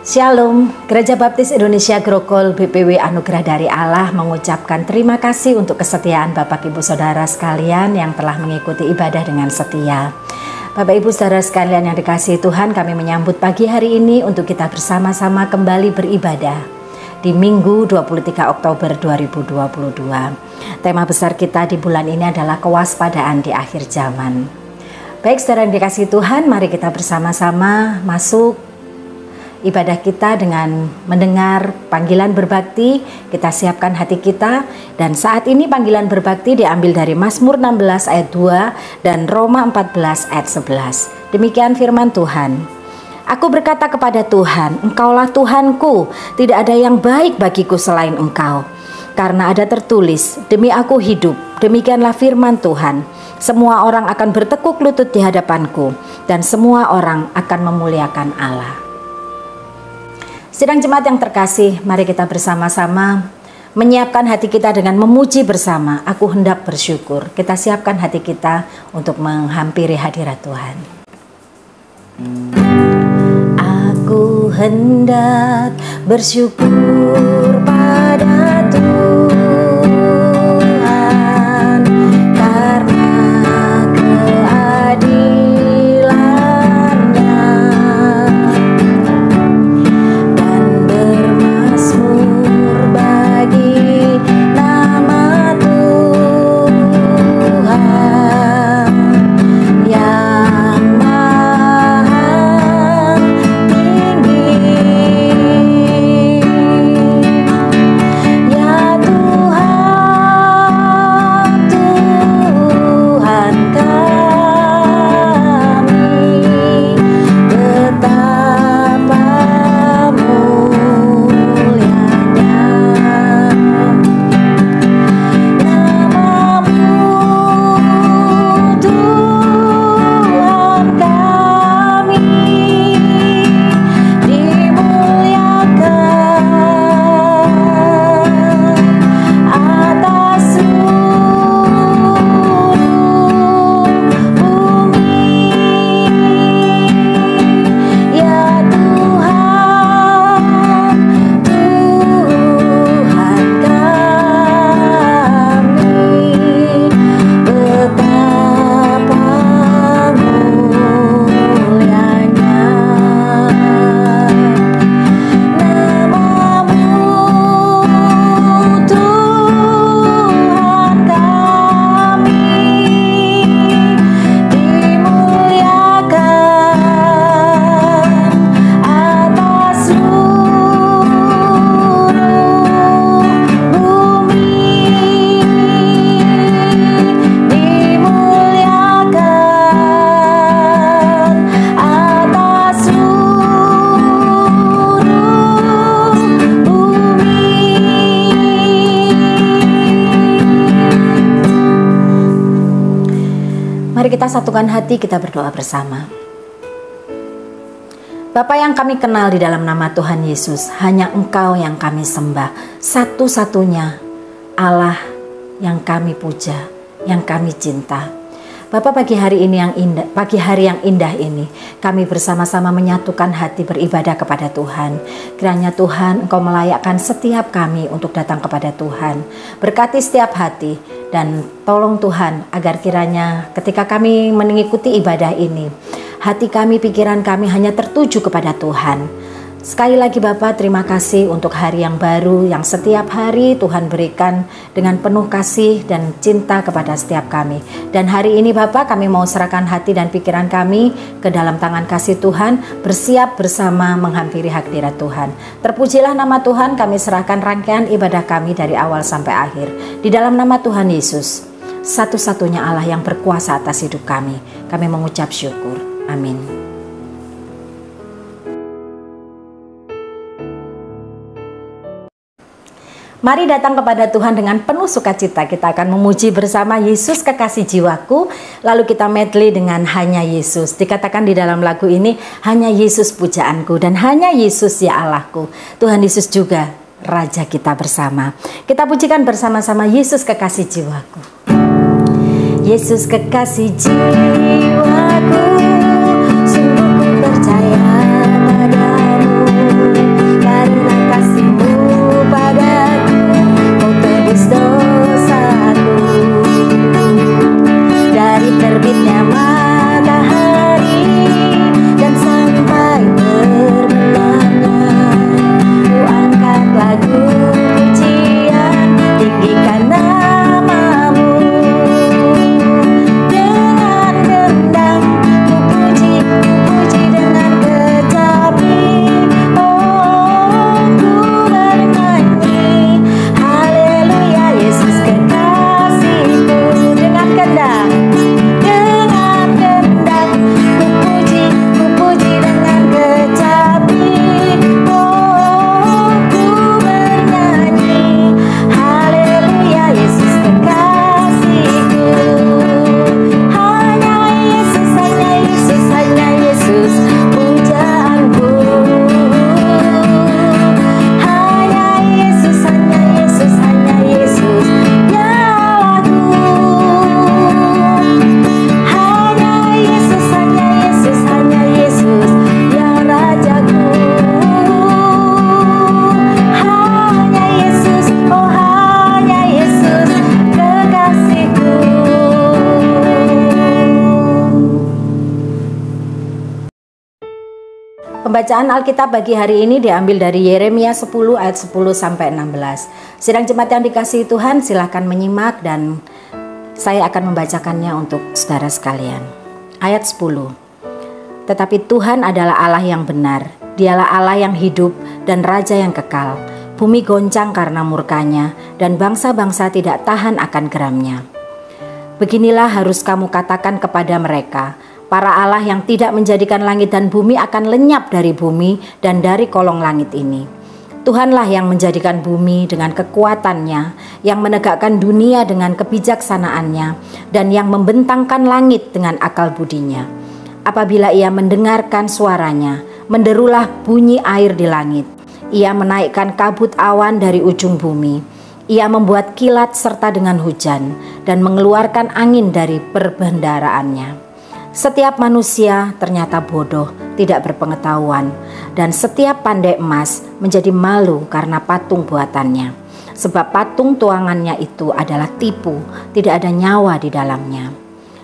Shalom, Gereja Baptis Indonesia Grogol BPW Anugerah dari Allah mengucapkan terima kasih untuk kesetiaan Bapak Ibu Saudara sekalian yang telah mengikuti ibadah dengan setia. Bapak Ibu Saudara sekalian yang dikasihi Tuhan, kami menyambut pagi hari ini untuk kita bersama-sama kembali beribadah di Minggu 23 Oktober 2022. Tema besar kita di bulan ini adalah kewaspadaan di akhir zaman. Baik saudara yang dikasihi Tuhan, mari kita bersama-sama masuk ibadah kita dengan mendengar panggilan berbakti. Kita siapkan hati kita, dan saat ini panggilan berbakti diambil dari Mazmur 16 ayat 2 dan Roma 14 ayat 11. Demikian firman Tuhan. Aku berkata kepada Tuhan, Engkaulah Tuhanku, tidak ada yang baik bagiku selain Engkau. Karena ada tertulis, demi aku hidup, demikianlah firman Tuhan. Semua orang akan bertekuk lutut di hadapanku, dan semua orang akan memuliakan Allah. Sidang jemaat yang terkasih, mari kita bersama-sama menyiapkan hati kita dengan memuji bersama. Aku hendak bersyukur. Kita siapkan hati kita untuk menghampiri hadirat Tuhan. Aku hendak bersyukur pada Tuhan karena kita satukan hati, kita berdoa bersama. Bapa yang kami kenal di dalam nama Tuhan Yesus, hanya Engkau yang kami sembah, satu-satunya Allah yang kami puja, yang kami cinta. Bapa, pagi hari yang indah ini, kami bersama-sama menyatukan hati beribadah kepada Tuhan. Kiranya Tuhan, Engkau melayakkan setiap kami untuk datang kepada Tuhan. Berkati setiap hati, dan tolong Tuhan agar kiranya ketika kami mengikuti ibadah ini, hati kami, pikiran kami hanya tertuju kepada Tuhan. Sekali lagi Bapa, terima kasih untuk hari yang baru yang setiap hari Tuhan berikan dengan penuh kasih dan cinta kepada setiap kami. Dan hari ini Bapa, kami mau serahkan hati dan pikiran kami ke dalam tangan kasih Tuhan, bersiap bersama menghampiri hadirat Tuhan. Terpujilah nama Tuhan, kami serahkan rangkaian ibadah kami dari awal sampai akhir. Di dalam nama Tuhan Yesus, satu-satunya Allah yang berkuasa atas hidup kami mengucap syukur. Amin. Mari datang kepada Tuhan dengan penuh sukacita. Kita akan memuji bersama Yesus kekasih jiwaku. Lalu kita medley dengan hanya Yesus. Dikatakan di dalam lagu ini, hanya Yesus pujaanku dan hanya Yesus ya Allahku. Tuhan Yesus juga Raja kita bersama. Kita pujikan bersama-sama Yesus kekasih jiwaku. Yesus kekasih jiwaku, sungguh ku percaya padamu. Bacaan Alkitab bagi hari ini diambil dari Yeremia 10 ayat 10 sampai 16. Sidang jemaat yang dikasihi Tuhan, silahkan menyimak dan saya akan membacakannya untuk saudara sekalian. Ayat 10. Tetapi Tuhan adalah Allah yang benar, Dialah Allah yang hidup dan Raja yang kekal. Bumi goncang karena murkanya dan bangsa-bangsa tidak tahan akan geramnya. Beginilah harus kamu katakan kepada mereka, para Allah yang tidak menjadikan langit dan bumi akan lenyap dari bumi dan dari kolong langit ini. Tuhanlah yang menjadikan bumi dengan kekuatannya, yang menegakkan dunia dengan kebijaksanaannya, dan yang membentangkan langit dengan akal budinya. Apabila ia mendengarkan suaranya, menderulah bunyi air di langit. Ia menaikkan kabut awan dari ujung bumi. Ia membuat kilat serta dengan hujan, dan mengeluarkan angin dari perbendaharaannya. Setiap manusia ternyata bodoh, tidak berpengetahuan, dan setiap pandai emas menjadi malu karena patung buatannya. Sebab patung tuangannya itu adalah tipu, tidak ada nyawa di dalamnya.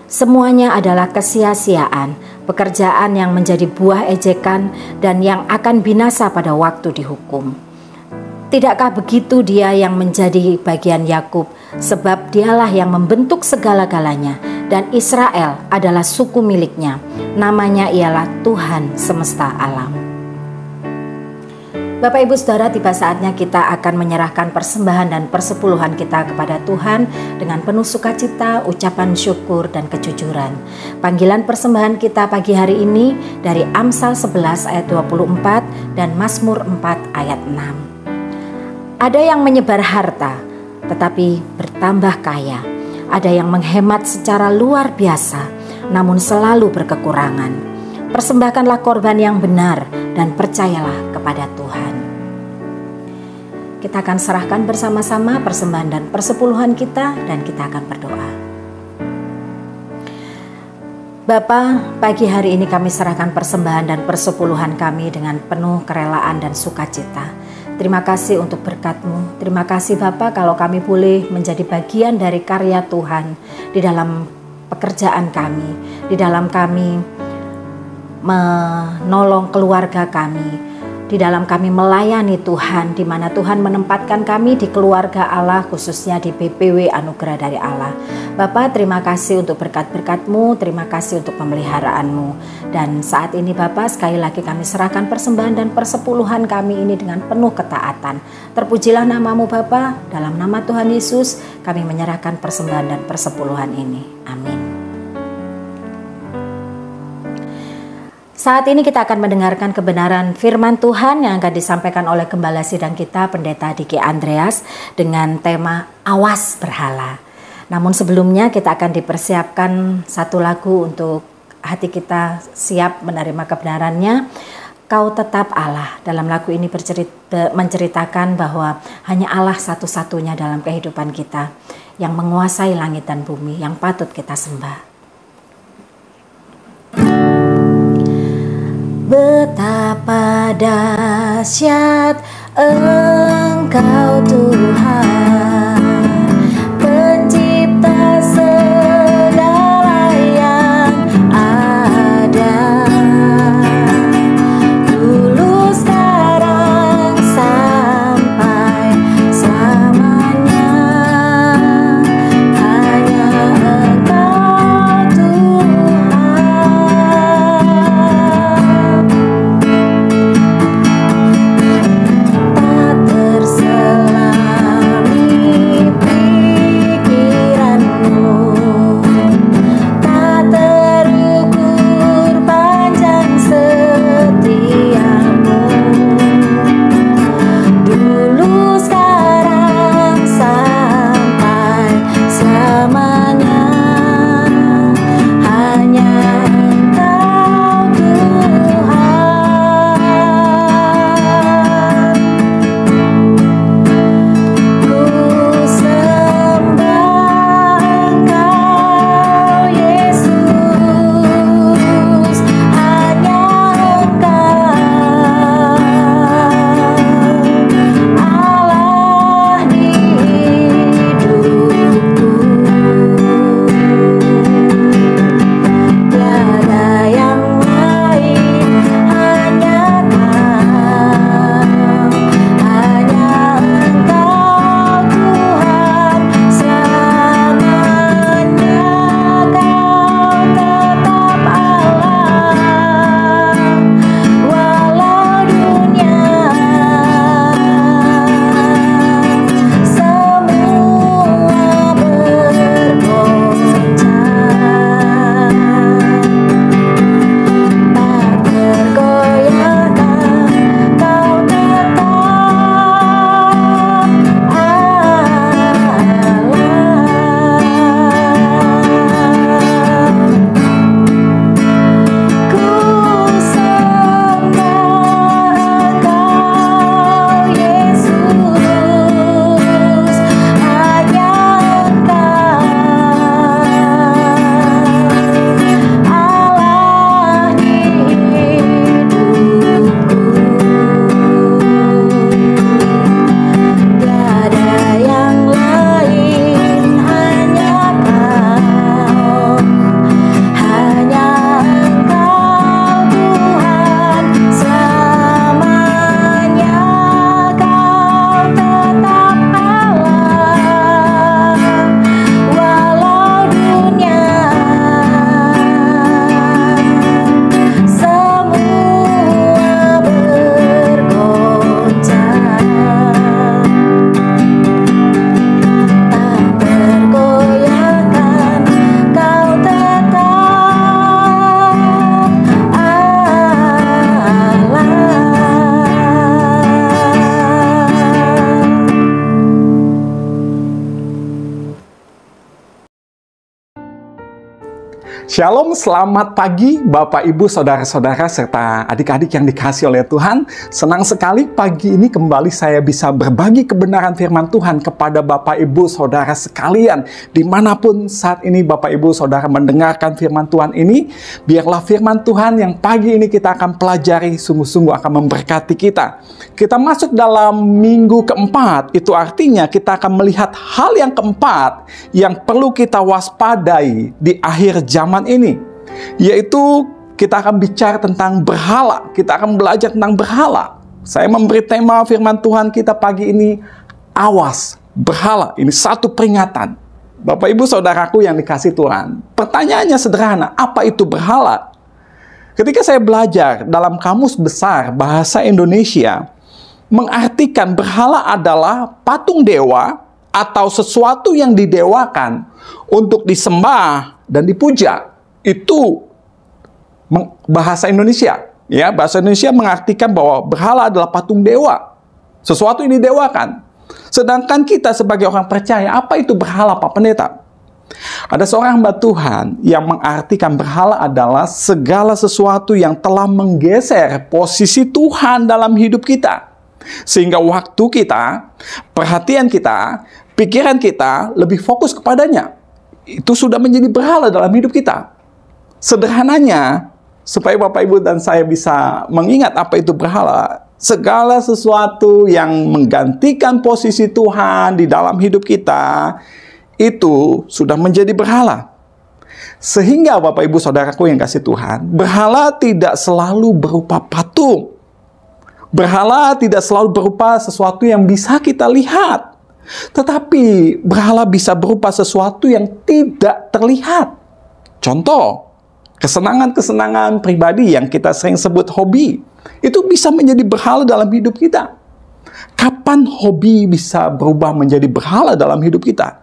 Semuanya adalah kesia-siaan, pekerjaan yang menjadi buah ejekan dan yang akan binasa pada waktu dihukum. Tidakkah begitu Dia yang menjadi bagian Yakub, sebab Dialah yang membentuk segala-galanya, dan Israel adalah suku miliknya. Namanya ialah Tuhan semesta alam. Bapak Ibu Saudara, tiba saatnya kita akan menyerahkan persembahan dan persepuluhan kita kepada Tuhan dengan penuh sukacita, ucapan syukur dan kejujuran. Panggilan persembahan kita pagi hari ini dari Amsal 11 ayat 24 dan Mazmur 4 ayat 6. Ada yang menyebar harta tetapi bertambah kaya. Ada yang menghemat secara luar biasa namun selalu berkekurangan. Persembahkanlah korban yang benar dan percayalah kepada Tuhan. Kita akan serahkan bersama-sama persembahan dan persepuluhan kita dan kita akan berdoa. Bapa, pagi hari ini kami serahkan persembahan dan persepuluhan kami dengan penuh kerelaan dan sukacita. Terima kasih untuk berkat-Mu. Terima kasih Bapa kalau kami boleh menjadi bagian dari karya Tuhan di dalam pekerjaan kami, di dalam kami menolong keluarga kami, di dalam kami melayani Tuhan, di mana Tuhan menempatkan kami di keluarga Allah, khususnya di BPW Anugerah dari Allah. Bapa, terima kasih untuk berkat-berkat-Mu, terima kasih untuk pemeliharaan-Mu. Dan saat ini Bapa, sekali lagi kami serahkan persembahan dan persepuluhan kami ini dengan penuh ketaatan. Terpujilah nama-Mu Bapa, dalam nama Tuhan Yesus kami menyerahkan persembahan dan persepuluhan ini. Amin. Saat ini kita akan mendengarkan kebenaran firman Tuhan yang akan disampaikan oleh Gembala Sidang kita, Pendeta Diki Andreas, dengan tema Awas Berhala. Namun sebelumnya kita akan dipersiapkan satu lagu untuk hati kita siap menerima kebenarannya. Kau tetap Allah. Dalam lagu ini menceritakan bahwa hanya Allah satu-satunya dalam kehidupan kita yang menguasai langit dan bumi, yang patut kita sembah. Betapa dahsyat Engkau Tuhan, pencipta segala yang ada, dulu sekarang sampai selamanya. Hanya Engkau Tuhan, tak terselami Shalom, selamat pagi Bapak, Ibu, Saudara-saudara, serta adik-adik yang dikasihi oleh Tuhan. Senang sekali pagi ini kembali saya bisa berbagi kebenaran firman Tuhan kepada Bapak, Ibu, Saudara sekalian. Dimanapun saat ini Bapak, Ibu, Saudara mendengarkan firman Tuhan ini, biarlah firman Tuhan yang pagi ini kita akan pelajari sungguh-sungguh akan memberkati kita. Kita masuk dalam minggu keempat, itu artinya kita akan melihat hal yang keempat yang perlu kita waspadai di akhir zaman ini, yaitu kita akan bicara tentang berhala. Kita akan belajar tentang berhala. Saya memberi tema firman Tuhan kita pagi ini, awas berhala. Ini satu peringatan. Bapak, Ibu, Saudaraku yang dikasih Tuhan, pertanyaannya sederhana, apa itu berhala? Ketika saya belajar dalam Kamus Besar Bahasa Indonesia, mengartikan berhala adalah patung dewa atau sesuatu yang didewakan untuk disembah dan dipuja. Itu bahasa Indonesia. Ya, bahasa Indonesia mengartikan bahwa berhala adalah patung dewa, sesuatu yang didewakan. Sedangkan kita sebagai orang percaya, apa itu berhala, Pak Pendeta? Ada seorang hamba Tuhan yang mengartikan berhala adalah segala sesuatu yang telah menggeser posisi Tuhan dalam hidup kita, sehingga waktu kita, perhatian kita, pikiran kita lebih fokus kepadanya. Itu sudah menjadi berhala dalam hidup kita. Sederhananya, supaya Bapak, Ibu, dan saya bisa mengingat apa itu berhala, segala sesuatu yang menggantikan posisi Tuhan di dalam hidup kita, itu sudah menjadi berhala. Sehingga Bapak, Ibu, Saudaraku yang kasih Tuhan, berhala tidak selalu berupa patung. Berhala tidak selalu berupa sesuatu yang bisa kita lihat. Tetapi berhala bisa berupa sesuatu yang tidak terlihat. Contoh, kesenangan-kesenangan pribadi yang kita sering sebut hobi, itu bisa menjadi berhala dalam hidup kita. Kapan hobi bisa berubah menjadi berhala dalam hidup kita?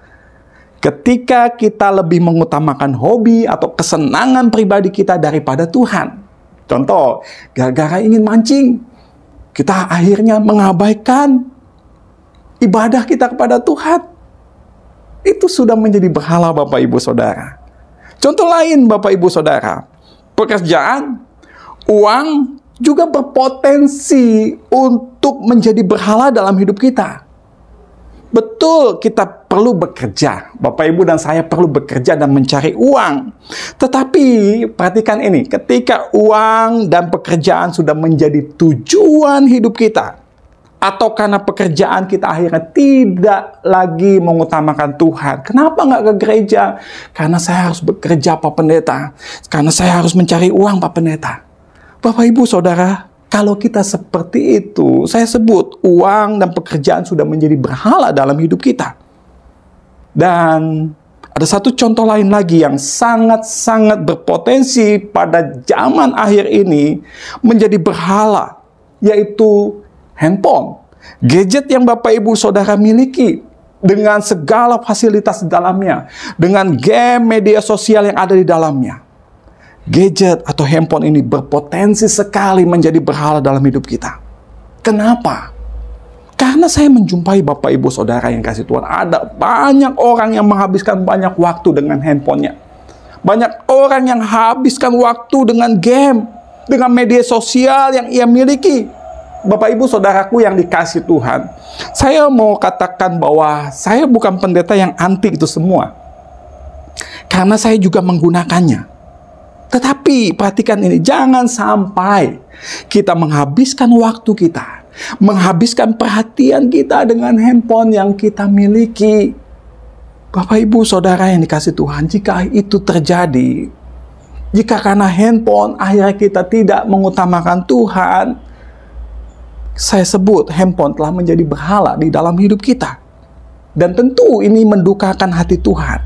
Ketika kita lebih mengutamakan hobi atau kesenangan pribadi kita daripada Tuhan. Contoh, gara-gara ingin mancing, kita akhirnya mengabaikan ibadah kita kepada Tuhan. Itu sudah menjadi berhala, Bapak, Ibu, Saudara. Contoh lain, Bapak, Ibu, Saudara, pekerjaan, uang juga berpotensi untuk menjadi berhala dalam hidup kita. Betul, kita perlu bekerja. Bapak, Ibu, dan saya perlu bekerja dan mencari uang. Tetapi, perhatikan ini, ketika uang dan pekerjaan sudah menjadi tujuan hidup kita, atau karena pekerjaan kita akhirnya tidak lagi mengutamakan Tuhan. Kenapa nggak ke gereja? Karena saya harus bekerja, Pak Pendeta. Karena saya harus mencari uang, Pak Pendeta. Bapak, Ibu, Saudara, kalau kita seperti itu, saya sebut uang dan pekerjaan sudah menjadi berhala dalam hidup kita. Dan ada satu contoh lain lagi yang sangat-sangat berpotensi pada zaman akhir ini menjadi berhala, yaitu handphone, gadget yang Bapak, Ibu, Saudara miliki dengan segala fasilitas di dalamnya, dengan game media sosial yang ada di dalamnya. Gadget atau handphone ini berpotensi sekali menjadi berhala dalam hidup kita. Kenapa? Karena saya menjumpai Bapak, Ibu, Saudara yang kasih Tuhan, ada banyak orang yang menghabiskan banyak waktu dengan handphonenya. Banyak orang yang habiskan waktu dengan game, dengan media sosial yang ia miliki. Bapak, Ibu, Saudaraku yang dikasih Tuhan, saya mau katakan bahwa saya bukan pendeta yang anti itu semua, karena saya juga menggunakannya. Tetapi perhatikan ini, jangan sampai kita menghabiskan waktu kita, menghabiskan perhatian kita dengan handphone yang kita miliki. Bapak, Ibu, Saudara yang dikasih Tuhan, jika itu terjadi, jika karena handphone akhirnya kita tidak mengutamakan Tuhan, saya sebut handphone telah menjadi berhala di dalam hidup kita. Dan tentu ini mendukakan hati Tuhan.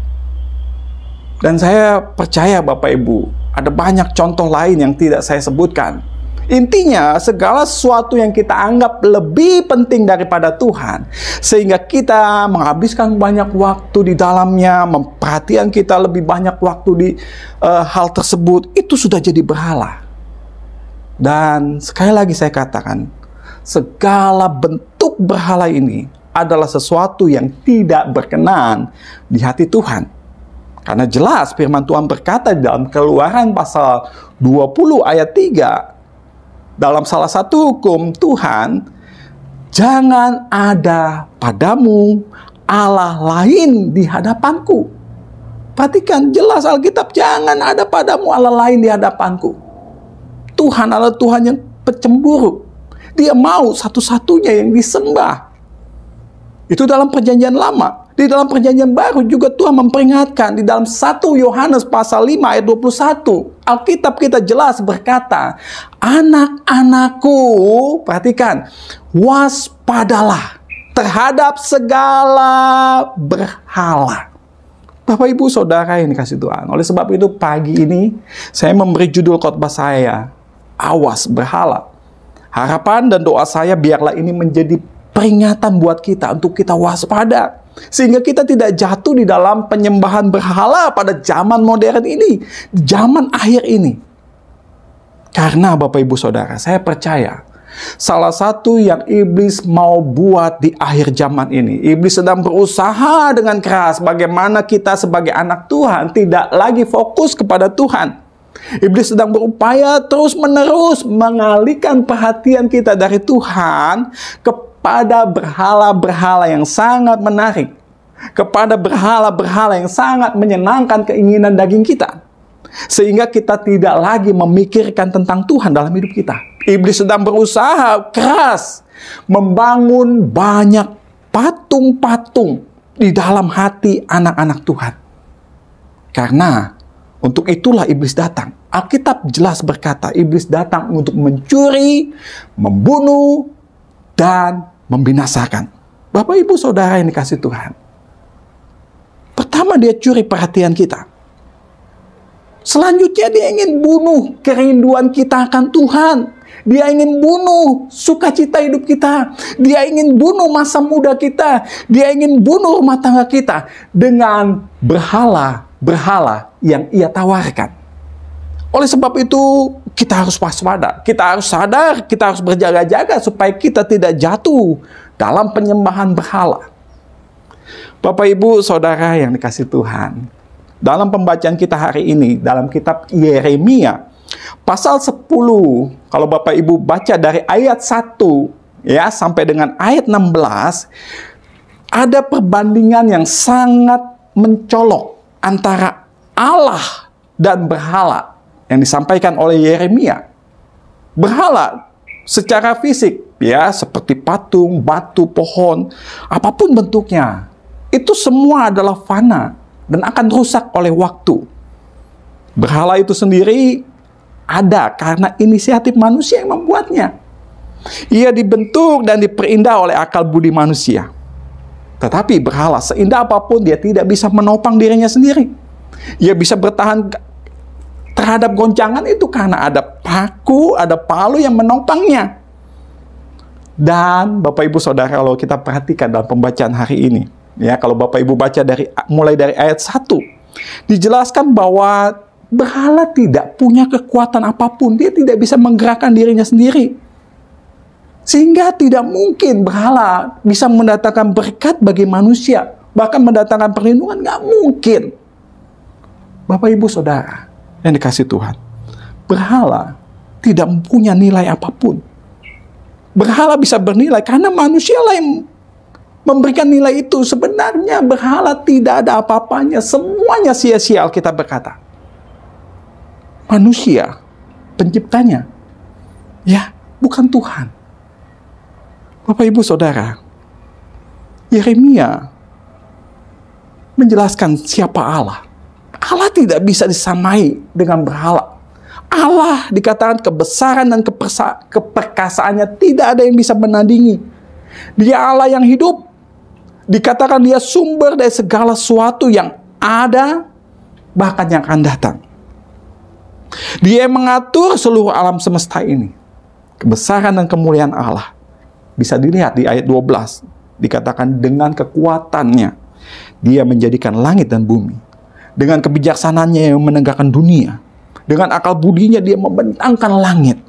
Dan saya percaya Bapak, Ibu, ada banyak contoh lain yang tidak saya sebutkan. Intinya, segala sesuatu yang kita anggap lebih penting daripada Tuhan, sehingga kita menghabiskan banyak waktu di dalamnya, perhatian kita lebih banyak waktu di hal tersebut, itu sudah jadi berhala. Dan sekali lagi saya katakan, segala bentuk berhala ini adalah sesuatu yang tidak berkenan di hati Tuhan. Karena jelas firman Tuhan berkata di dalam Keluaran pasal 20 ayat 3, dalam salah satu hukum Tuhan, jangan ada padamu Allah lain di hadapanku. Perhatikan, jelas Alkitab, jangan ada padamu Allah lain di hadapanku. Tuhan adalah Tuhan yang pencemburu. Dia mau satu-satunya yang disembah. Itu dalam perjanjian lama. Di dalam perjanjian baru juga Tuhan memperingatkan di dalam 1 Yohanes pasal 5 ayat 21. Alkitab kita jelas berkata, anak-anakku, perhatikan, waspadalah terhadap segala berhala. Bapak Ibu Saudara yang dikasihi Tuhan. Oleh sebab itu pagi ini saya memberi judul khotbah saya, awas berhala. Harapan dan doa saya biarlah ini menjadi peringatan buat kita untuk kita waspada. Sehingga kita tidak jatuh di dalam penyembahan berhala pada zaman modern ini, zaman akhir ini. Karena Bapak Ibu Saudara, saya percaya salah satu yang iblis mau buat di akhir zaman ini, iblis sedang berusaha dengan keras bagaimana kita sebagai anak Tuhan tidak lagi fokus kepada Tuhan. Iblis sedang berupaya terus-menerus mengalihkan perhatian kita dari Tuhan kepada berhala-berhala yang sangat menarik, kepada berhala-berhala yang sangat menyenangkan keinginan daging kita, sehingga kita tidak lagi memikirkan tentang Tuhan dalam hidup kita. Iblis sedang berusaha keras membangun banyak patung-patung di dalam hati anak-anak Tuhan. Karena untuk itulah iblis datang. Alkitab jelas berkata, iblis datang untuk mencuri, membunuh, dan membinasakan. Bapak Ibu Saudara yang dikasihi Tuhan. Pertama dia curi perhatian kita. Selanjutnya dia ingin bunuh kerinduan kita akan Tuhan. Dia ingin bunuh sukacita hidup kita. Dia ingin bunuh masa muda kita. Dia ingin bunuh rumah tangga kita dengan berhala-berhala yang ia tawarkan. Oleh sebab itu, kita harus waspada. Kita harus sadar, kita harus berjaga-jaga supaya kita tidak jatuh dalam penyembahan berhala. Bapak Ibu Saudara yang dikasihi Tuhan, dalam pembacaan kita hari ini, dalam kitab Yeremia, pasal 10, kalau Bapak Ibu baca dari ayat 1 ya sampai dengan ayat 16, ada perbandingan yang sangat mencolok antara Allah dan berhala yang disampaikan oleh Yeremia. Berhala secara fisik ya, seperti patung, batu, pohon, apapun bentuknya, itu semua adalah fana dan akan rusak oleh waktu. Berhala itu sendiri ada karena inisiatif manusia yang membuatnya. Ia dibentuk dan diperindah oleh akal budi manusia. Tetapi berhala seindah apapun, dia tidak bisa menopang dirinya sendiri. Ia bisa bertahan terhadap goncangan itu karena ada paku, ada palu yang menopangnya. Dan Bapak Ibu Saudara, kalau kita perhatikan dalam pembacaan hari ini, ya, kalau Bapak Ibu baca mulai dari ayat 1, dijelaskan bahwa berhala tidak punya kekuatan apapun. Dia tidak bisa menggerakkan dirinya sendiri. Sehingga tidak mungkin berhala bisa mendatangkan berkat bagi manusia. Bahkan mendatangkan perlindungan, nggak mungkin. Bapak Ibu Saudara yang dikasihi Tuhan, berhala tidak punya nilai apapun. Berhala bisa bernilai karena manusialah yang memberikan nilai itu. Sebenarnya berhala tidak ada apa-apanya. Semuanya sia-sia, Alkitab berkata. Manusia penciptanya, ya, bukan Tuhan. Bapak Ibu Saudara, Yeremia menjelaskan siapa Allah. Allah tidak bisa disamai dengan berhala. Allah dikatakan kebesaran dan keperkasaannya tidak ada yang bisa menandingi. Dia Allah yang hidup. Dikatakan dia sumber dari segala sesuatu yang ada, bahkan yang akan datang. Dia yang mengatur seluruh alam semesta ini. Kebesaran dan kemuliaan Allah bisa dilihat di ayat 12. Dikatakan dengan kekuatannya dia menjadikan langit dan bumi. Dengan kebijaksanaannya yang menegakkan dunia. Dengan akal budinya dia membentangkan langit.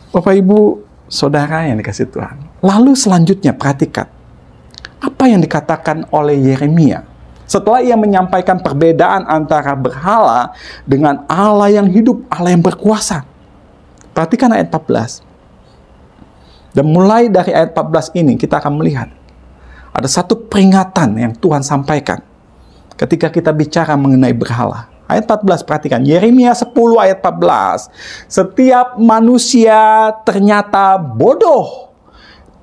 Bapak Ibu Saudara yang dikasihi Tuhan. Lalu selanjutnya perhatikan apa yang dikatakan oleh Yeremia Setelah ia menyampaikan perbedaan antara berhala dengan Allah yang hidup, Allah yang berkuasa. Perhatikan ayat 14. Dan mulai dari ayat 14 ini kita akan melihat ada satu peringatan yang Tuhan sampaikan ketika kita bicara mengenai berhala. Ayat 14, perhatikan. Yeremia 10 ayat 14. Setiap manusia ternyata bodoh,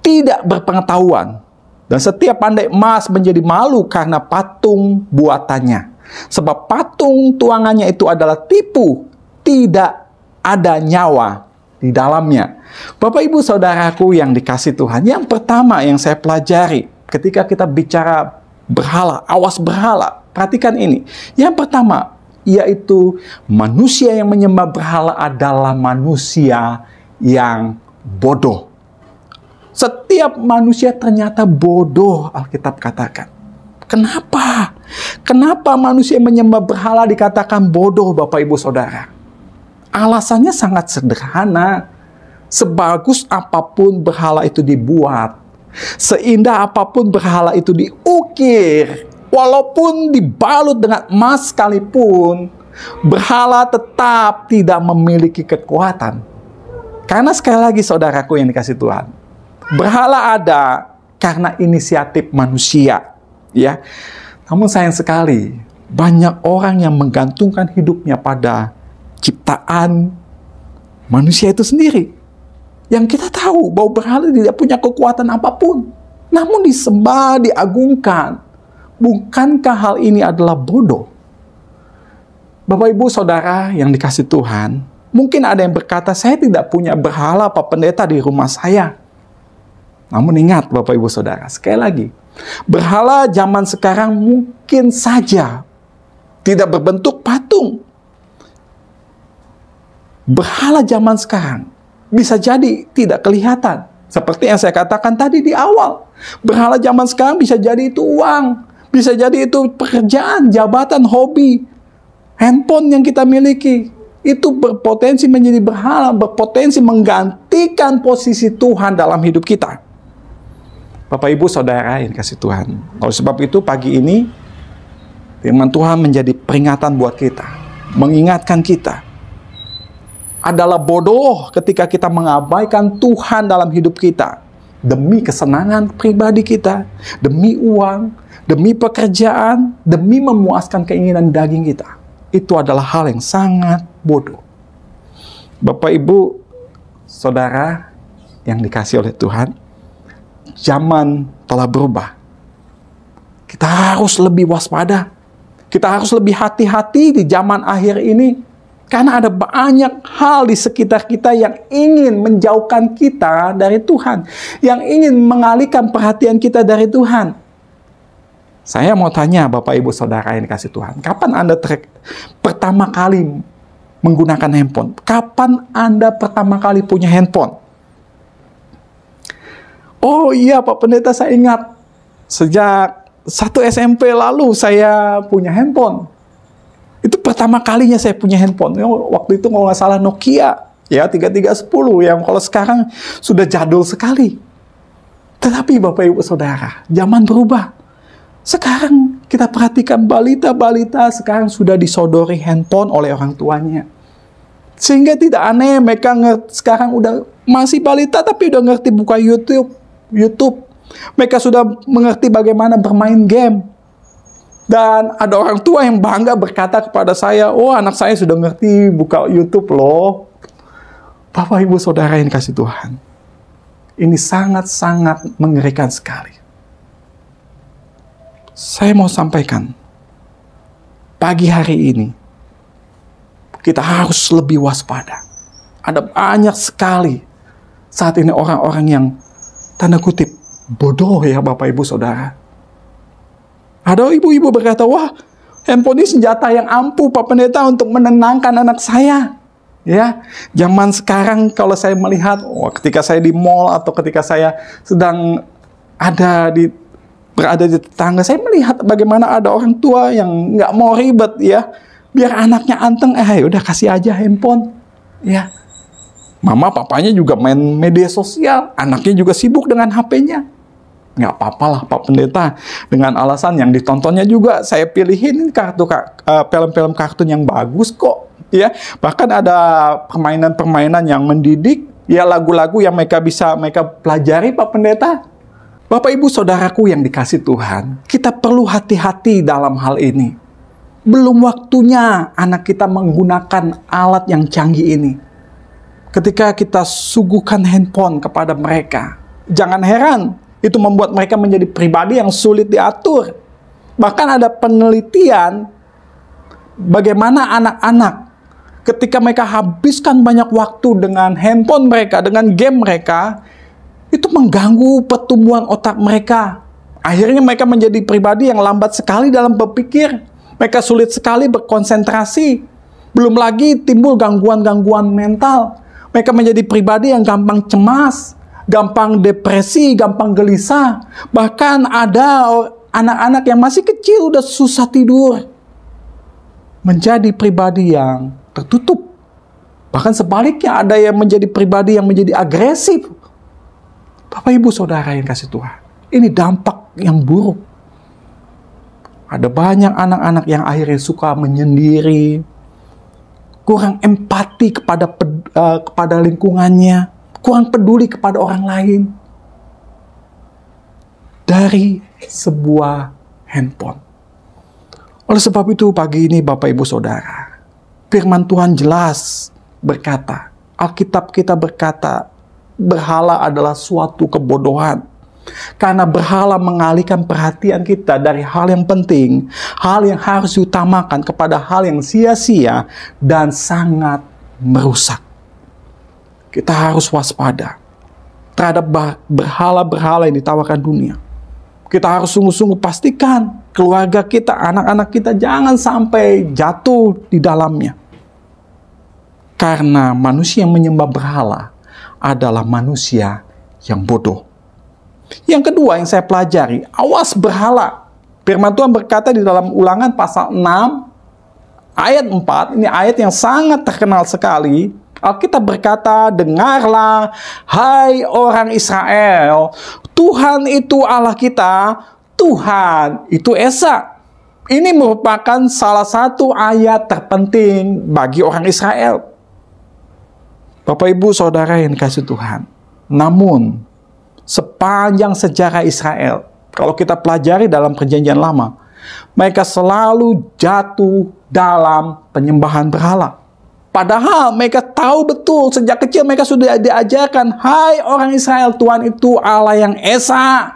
tidak berpengetahuan. Dan setiap pandai emas menjadi malu karena patung buatannya. Sebab patung tuangannya itu adalah tipu, tidak ada nyawa di dalamnya. Bapak Ibu Saudaraku yang dikasih Tuhan, yang pertama yang saya pelajari ketika kita bicara berhala, awas berhala, perhatikan ini. Yang pertama, yaitu manusia yang menyembah berhala adalah manusia yang bodoh. Setiap manusia ternyata bodoh, Alkitab katakan. Kenapa? Kenapa manusia yang menyembah berhala dikatakan bodoh, Bapak Ibu Saudara? Alasannya sangat sederhana. Sebagus apapun berhala itu dibuat, seindah apapun berhala itu diukir, walaupun dibalut dengan emas sekalipun, berhala tetap tidak memiliki kekuatan. Karena sekali lagi saudaraku yang dikasih Tuhan, berhala ada karena inisiatif manusia, ya. Namun sayang sekali, banyak orang yang menggantungkan hidupnya pada ciptaan manusia itu sendiri. Yang kita tahu bahwa berhala tidak punya kekuatan apapun, namun disembah, diagungkan. Bukankah hal ini adalah bodoh? Bapak Ibu Saudara yang dikasih Tuhan, mungkin ada yang berkata, saya tidak punya berhala Pak Pendeta di rumah saya. Namun ingat Bapak Ibu Saudara, sekali lagi, berhala zaman sekarang mungkin saja tidak berbentuk patung. Berhala zaman sekarang bisa jadi tidak kelihatan. Seperti yang saya katakan tadi di awal. Berhala zaman sekarang bisa jadi itu uang. Bisa jadi itu pekerjaan, jabatan, hobi. Handphone yang kita miliki. Itu berpotensi menjadi berhala. Berpotensi menggantikan posisi Tuhan dalam hidup kita. Bapak Ibu Saudara yang kasih Tuhan. Oleh sebab itu pagi ini firman Tuhan menjadi peringatan buat kita. Mengingatkan kita. Adalah bodoh ketika kita mengabaikan Tuhan dalam hidup kita demi kesenangan pribadi kita, demi uang, demi pekerjaan, demi memuaskan keinginan daging kita. Itu adalah hal yang sangat bodoh. Bapak Ibu Saudara yang dikasih oleh Tuhan, zaman telah berubah. Kita harus lebih waspada. Kita harus lebih hati-hati di zaman akhir ini. Karena ada banyak hal di sekitar kita yang ingin menjauhkan kita dari Tuhan. Yang ingin mengalihkan perhatian kita dari Tuhan. Saya mau tanya Bapak Ibu Saudara yang dikasih Tuhan. Kapan Anda pertama kali menggunakan handphone? Kapan Anda pertama kali punya handphone? Oh iya Pak Pendeta, saya ingat. Sejak 1 SMP lalu saya punya handphone. Itu pertama kalinya saya punya handphone. Waktu itu kalau nggak salah Nokia, ya 3310, yang kalau sekarang sudah jadul sekali. Tetapi Bapak Ibu Saudara, zaman berubah. Sekarang kita perhatikan balita-balita sekarang sudah disodori handphone oleh orang tuanya. Sehingga tidak aneh mereka sekarang udah masih balita tapi udah ngerti buka YouTube. Mereka sudah mengerti bagaimana bermain game. Dan ada orang tua yang bangga berkata kepada saya, oh anak saya sudah ngerti buka YouTube loh. Bapak Ibu Saudara yang dikasih Tuhan, ini sangat-sangat mengerikan sekali. Saya mau sampaikan, pagi hari ini, kita harus lebih waspada. Ada banyak sekali saat ini orang-orang yang tanda kutip bodoh ya Bapak Ibu Saudara. Ada ibu-ibu berkata, wah handphone ini senjata yang ampuh Pak Pendeta untuk menenangkan anak saya. Ya, zaman sekarang kalau saya melihat, ketika saya di mall atau ketika saya sedang berada di tetangga, saya melihat bagaimana ada orang tua yang nggak mau ribet ya, biar anaknya anteng, udah kasih aja handphone. Ya, mama papanya juga main media sosial, anaknya juga sibuk dengan HP-nya. Nggak apa-apa lah Pak Pendeta, dengan alasan yang ditontonnya juga saya pilihin film-film kartun yang bagus kok, ya. Bahkan ada permainan-permainan yang mendidik, ya, lagu-lagu yang mereka pelajari Pak Pendeta. Bapak Ibu Saudaraku yang dikasih Tuhan, kita perlu hati-hati dalam hal ini. Belum waktunya anak kita menggunakan alat yang canggih ini. Ketika kita suguhkan handphone kepada mereka, jangan heran itu membuat mereka menjadi pribadi yang sulit diatur. Bahkan ada penelitian bagaimana anak-anak ketika mereka habiskan banyak waktu dengan handphone mereka, dengan game mereka, itu mengganggu pertumbuhan otak mereka. Akhirnya mereka menjadi pribadi yang lambat sekali dalam berpikir. Mereka sulit sekali berkonsentrasi. Belum lagi timbul gangguan-gangguan mental. Mereka menjadi pribadi yang gampang cemas, gampang depresi, gampang gelisah. Bahkan ada anak-anak yang masih kecil udah susah tidur. Menjadi pribadi yang tertutup. Bahkan sebaliknya ada yang menjadi pribadi yang menjadi agresif. Bapak Ibu Saudara yang kasih Tuhan, ini dampak yang buruk. Ada banyak anak-anak yang akhirnya suka menyendiri, kurang empati kepada lingkungannya, kurang peduli kepada orang lain. Dari sebuah handphone. Oleh sebab itu pagi ini Bapak Ibu Saudara, firman Tuhan jelas berkata, Alkitab kita berkata, berhala adalah suatu kebodohan. Karena berhala mengalihkan perhatian kita dari hal yang penting, hal yang harus diutamakan kepada hal yang sia-sia dan sangat merusak. Kita harus waspada terhadap berhala-berhala yang ditawarkan dunia. Kita harus sungguh-sungguh pastikan keluarga kita, anak-anak kita jangan sampai jatuh di dalamnya. Karena manusia yang menyembah berhala adalah manusia yang bodoh. Yang kedua yang saya pelajari, awas berhala. Firman Tuhan berkata di dalam Ulangan pasal 6 ayat 4, ini ayat yang sangat terkenal sekali. Alkitab berkata, dengarlah hai orang Israel, Tuhan itu Allah kita, Tuhan itu Esa. Ini merupakan salah satu ayat terpenting bagi orang Israel. Bapak Ibu Saudara yang dikasih Tuhan, namun sepanjang sejarah Israel, kalau kita pelajari dalam Perjanjian Lama, mereka selalu jatuh dalam penyembahan berhala. Padahal mereka tahu betul, sejak kecil mereka sudah diajarkan, hai orang Israel, Tuhan itu Allah yang Esa.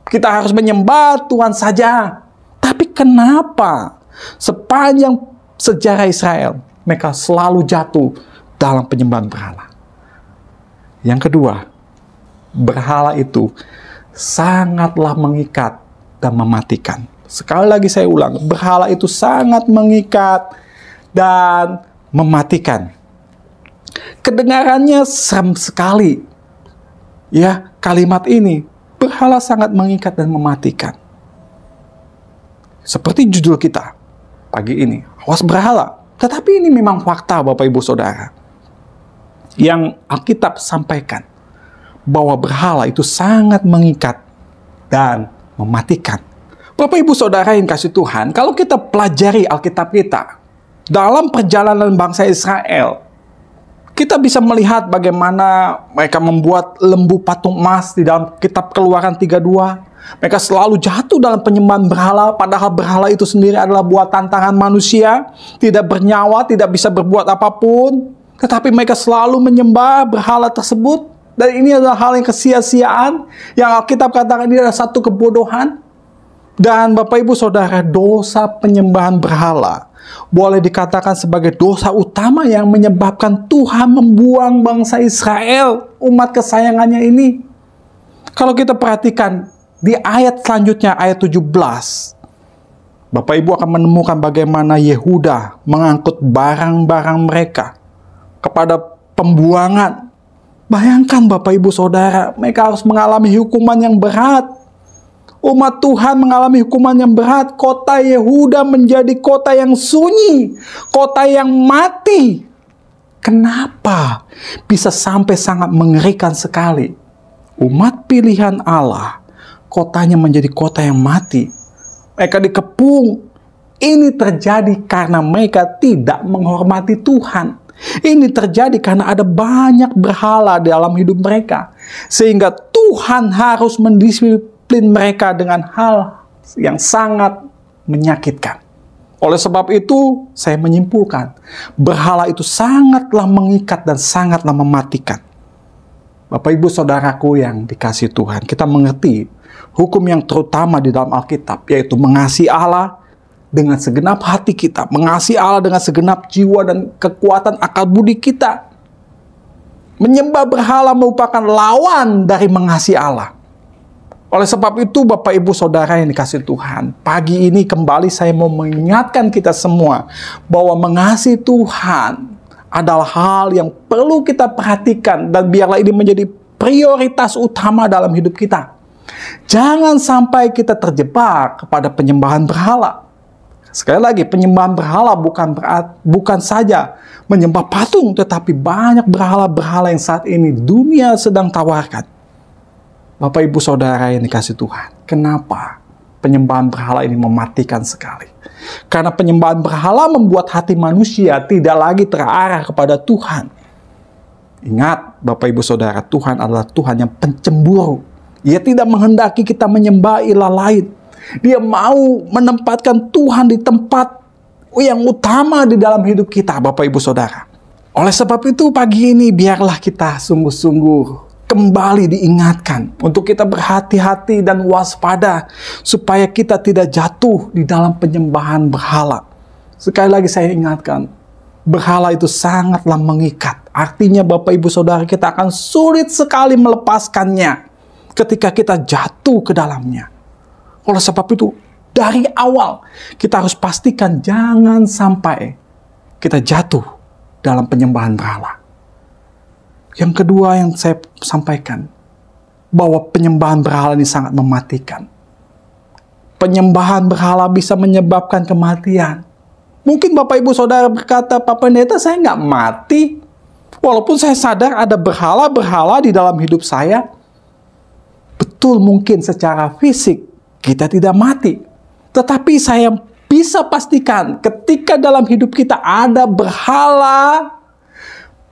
Kita harus menyembah Tuhan saja. Tapi kenapa sepanjang sejarah Israel, mereka selalu jatuh dalam penyembahan berhala? Yang kedua, berhala itu sangatlah mengikat dan mematikan. Sekali lagi saya ulang, berhala itu sangat mengikat dan mematikan. Kedengarannya serem sekali. Ya, kalimat ini, berhala sangat mengikat dan mematikan. Seperti judul kita pagi ini, awas berhala. Tetapi ini memang fakta Bapak Ibu Saudara. Yang Alkitab sampaikan, bahwa berhala itu sangat mengikat dan mematikan. Bapak Ibu Saudara yang kasih Tuhan, kalau kita pelajari Alkitab kita, dalam perjalanan bangsa Israel, kita bisa melihat bagaimana mereka membuat lembu patung emas di dalam kitab Keluaran 32. Mereka selalu jatuh dalam penyembahan berhala, padahal berhala itu sendiri adalah buatan tangan manusia, tidak bernyawa, tidak bisa berbuat apapun. Tetapi mereka selalu menyembah berhala tersebut. Dan ini adalah hal yang kesia-siaan, yang Alkitab katakan ini adalah satu kebodohan. Dan Bapak Ibu Saudara, dosa penyembahan berhala boleh dikatakan sebagai dosa utama yang menyebabkan Tuhan membuang bangsa Israel, umat kesayangannya ini. Kalau kita perhatikan di ayat selanjutnya, ayat 17, Bapak Ibu akan menemukan bagaimana Yehuda mengangkut barang-barang mereka kepada pembuangan. Bayangkan Bapak Ibu Saudara, mereka harus mengalami hukuman yang berat. Umat Tuhan mengalami hukuman yang berat. Kota Yehuda menjadi kota yang sunyi, kota yang mati. Kenapa bisa sampai sangat mengerikan sekali? Umat pilihan Allah kotanya menjadi kota yang mati. Mereka dikepung. Ini terjadi karena mereka tidak menghormati Tuhan. Ini terjadi karena ada banyak berhala dalam hidup mereka. Sehingga Tuhan harus mendisiplin mereka dengan hal yang sangat menyakitkan. Oleh sebab itu, saya menyimpulkan, berhala itu sangatlah mengikat dan sangatlah mematikan. Bapak Ibu Saudaraku yang dikasihi Tuhan, kita mengerti hukum yang terutama di dalam Alkitab, yaitu mengasihi Allah dengan segenap hati kita, mengasihi Allah dengan segenap jiwa dan kekuatan akal budi kita. Menyembah berhala merupakan lawan dari mengasihi Allah. Oleh sebab itu, Bapak Ibu Saudara yang dikasihi Tuhan, pagi ini kembali saya mau mengingatkan kita semua bahwa mengasihi Tuhan adalah hal yang perlu kita perhatikan, dan biarlah ini menjadi prioritas utama dalam hidup kita. Jangan sampai kita terjebak kepada penyembahan berhala. Sekali lagi, penyembahan berhala bukan saja menyembah patung, tetapi banyak berhala-berhala yang saat ini dunia sedang tawarkan. Bapak Ibu Saudara yang dikasihi Tuhan, kenapa penyembahan berhala ini mematikan sekali? Karena penyembahan berhala membuat hati manusia tidak lagi terarah kepada Tuhan. Ingat Bapak Ibu Saudara, Tuhan adalah Tuhan yang pencemburu. Ia tidak menghendaki kita menyembah ilah lain. Dia mau menempatkan Tuhan di tempat yang utama di dalam hidup kita, Bapak Ibu Saudara. Oleh sebab itu pagi ini biarlah kita sungguh-sungguh kembali diingatkan untuk kita berhati-hati dan waspada supaya kita tidak jatuh di dalam penyembahan berhala. Sekali lagi saya ingatkan, berhala itu sangatlah mengikat. Artinya Bapak Ibu Saudara, kita akan sulit sekali melepaskannya ketika kita jatuh ke dalamnya. Oleh sebab itu, dari awal kita harus pastikan jangan sampai kita jatuh dalam penyembahan berhala. Yang kedua yang saya sampaikan, bahwa penyembahan berhala ini sangat mematikan. Penyembahan berhala bisa menyebabkan kematian. Mungkin Bapak Ibu Saudara berkata, Pak Pendeta, saya nggak mati. Walaupun saya sadar ada berhala-berhala di dalam hidup saya. Betul, mungkin secara fisik kita tidak mati. Tetapi saya bisa pastikan ketika dalam hidup kita ada berhala,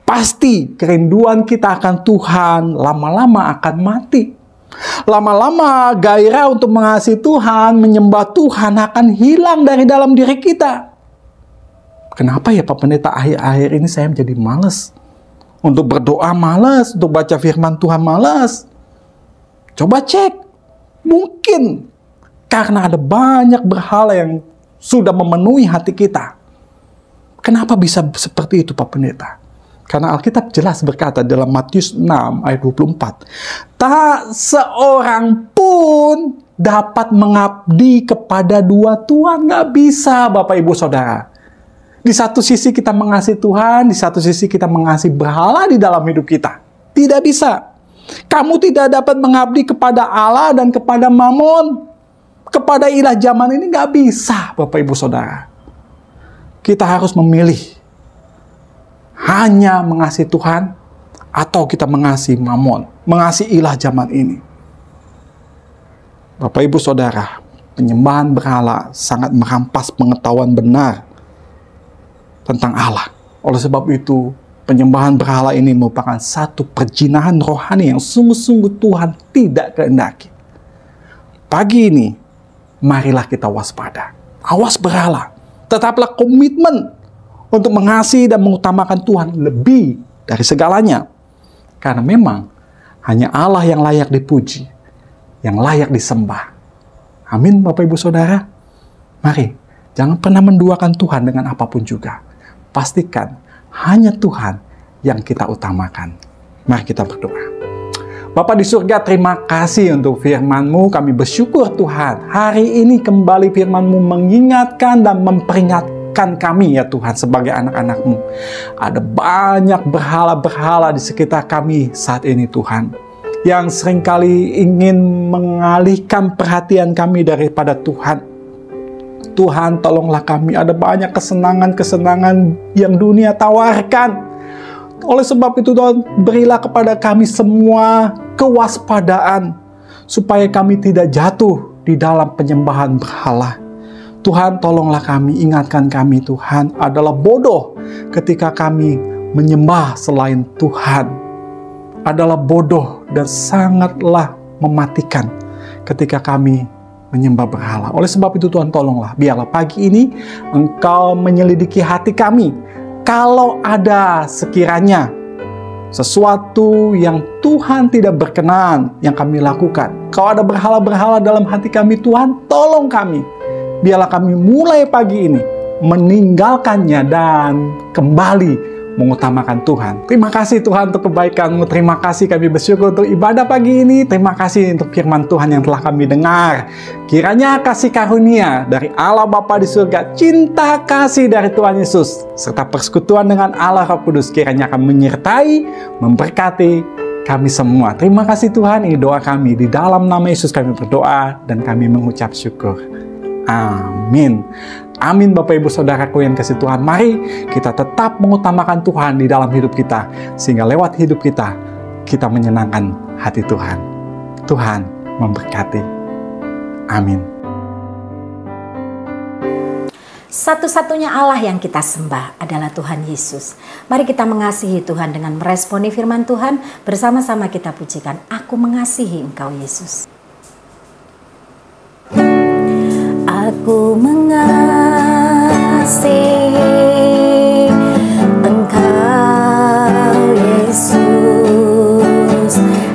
pasti kerinduan kita akan Tuhan lama-lama akan mati. Lama-lama gairah untuk mengasihi Tuhan, menyembah Tuhan akan hilang dari dalam diri kita. Kenapa ya Pak Pendeta, akhir-akhir ini saya menjadi malas? Untuk berdoa malas, untuk baca firman Tuhan malas. Coba cek. Mungkin karena ada banyak berhala yang sudah memenuhi hati kita. Kenapa bisa seperti itu Pak Pendeta? Karena Alkitab jelas berkata dalam Matius 6 ayat 24, tak seorang pun dapat mengabdi kepada dua Tuhan. Nggak bisa Bapak Ibu Saudara. Di satu sisi kita mengasihi Tuhan, di satu sisi kita mengasihi berhala di dalam hidup kita. Tidak bisa. Kamu tidak dapat mengabdi kepada Allah dan kepada Mamon. Kepada ilah zaman ini nggak bisa Bapak Ibu Saudara. Kita harus memilih. Hanya mengasihi Tuhan atau kita mengasihi Mamon, mengasihi ilah zaman ini. Bapak Ibu Saudara, penyembahan berhala sangat merampas pengetahuan benar tentang Allah. Oleh sebab itu, penyembahan berhala ini merupakan satu perjinahan rohani yang sungguh-sungguh Tuhan tidak kehendaki. Pagi ini, marilah kita waspada. Awas berhala. Tetaplah komitmen untuk mengasihi dan mengutamakan Tuhan lebih dari segalanya. Karena memang hanya Allah yang layak dipuji, yang layak disembah. Amin Bapak Ibu Saudara. Mari, jangan pernah menduakan Tuhan dengan apapun juga. Pastikan hanya Tuhan yang kita utamakan. Mari kita berdoa. Bapa di surga, terima kasih untuk firman-Mu. Kami bersyukur Tuhan. Hari ini kembali firman-Mu mengingatkan dan memperingatkan kami ya Tuhan sebagai anak-anak-Mu. Ada banyak berhala-berhala di sekitar kami saat ini Tuhan, yang seringkali ingin mengalihkan perhatian kami daripada Tuhan. Tuhan, tolonglah kami. Ada banyak kesenangan-kesenangan yang dunia tawarkan. Oleh sebab itu Tuhan, berilah kepada kami semua kewaspadaan supaya kami tidak jatuh di dalam penyembahan berhala. Tuhan, tolonglah kami, ingatkan kami Tuhan, adalah bodoh ketika kami menyembah selain Tuhan. Adalah bodoh dan sangatlah mematikan ketika kami menyembah berhala. Oleh sebab itu Tuhan, tolonglah, biarlah pagi ini Engkau menyelidiki hati kami. Kalau ada sekiranya sesuatu yang Tuhan tidak berkenan yang kami lakukan, kalau ada berhala-berhala dalam hati kami Tuhan, tolong kami. Biarlah kami mulai pagi ini meninggalkannya dan kembali mengutamakan Tuhan. Terima kasih Tuhan untuk kebaikan-Mu. Terima kasih, kami bersyukur untuk ibadah pagi ini. Terima kasih untuk firman Tuhan yang telah kami dengar. Kiranya kasih karunia dari Allah Bapa di surga, cinta kasih dari Tuhan Yesus, serta persekutuan dengan Allah Roh Kudus kiranya akan menyertai, memberkati kami semua. Terima kasih Tuhan, ini doa kami. Di dalam nama Yesus kami berdoa dan kami mengucap syukur. Amin. Amin. Bapak Ibu Saudaraku yang kasih Tuhan, mari kita tetap mengutamakan Tuhan di dalam hidup kita, sehingga lewat hidup kita, kita menyenangkan hati Tuhan. Tuhan memberkati. Amin. Satu-satunya Allah yang kita sembah adalah Tuhan Yesus. Mari kita mengasihi Tuhan dengan meresponi firman Tuhan. Bersama-sama kita pujikan, Aku mengasihi Engkau Yesus. Aku mengasihi Engkau Yesus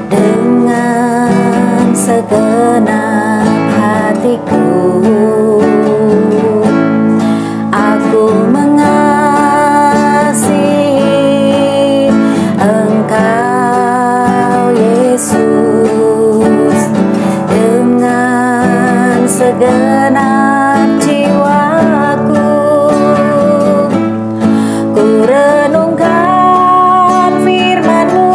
dengan segenap hatiku. Aku mengasihi Engkau Yesus dengan segenap jiwaku. Ku renungkan firman-Mu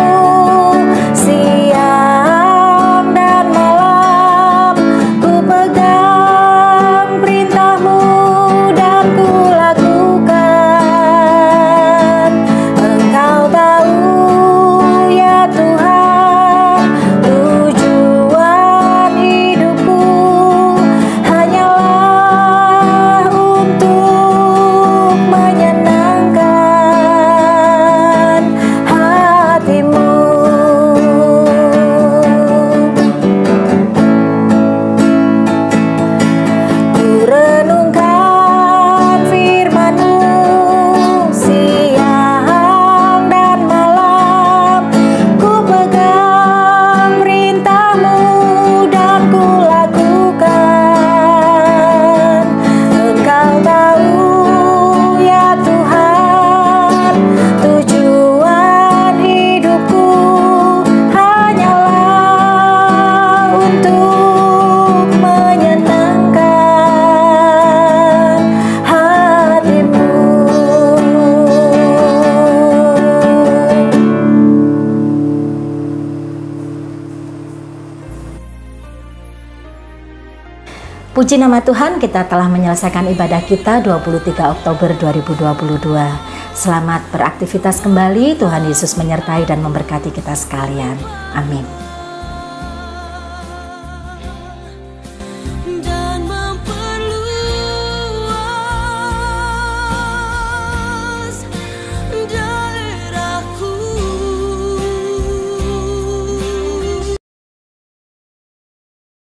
siang dan malam. Ku pegang perintah-Mu dan ku lakukan. Engkau tahu ya Tuhan, tujuan hidupku hanyalah untuk menyenangkan hati-Mu. Ku renungkan firman-Mu siang dan malam. Ku pegang perintah-Mu dan ku lakukan. Engkau tahu ya Tuhan, tujuan hidupku hanyalah untuk menyenangkan hati-Mu. Puji nama Tuhan, kita telah menyelesaikan ibadah kita 23 Oktober 2022. Selamat beraktivitas kembali, Tuhan Yesus menyertai dan memberkati kita sekalian. Amin.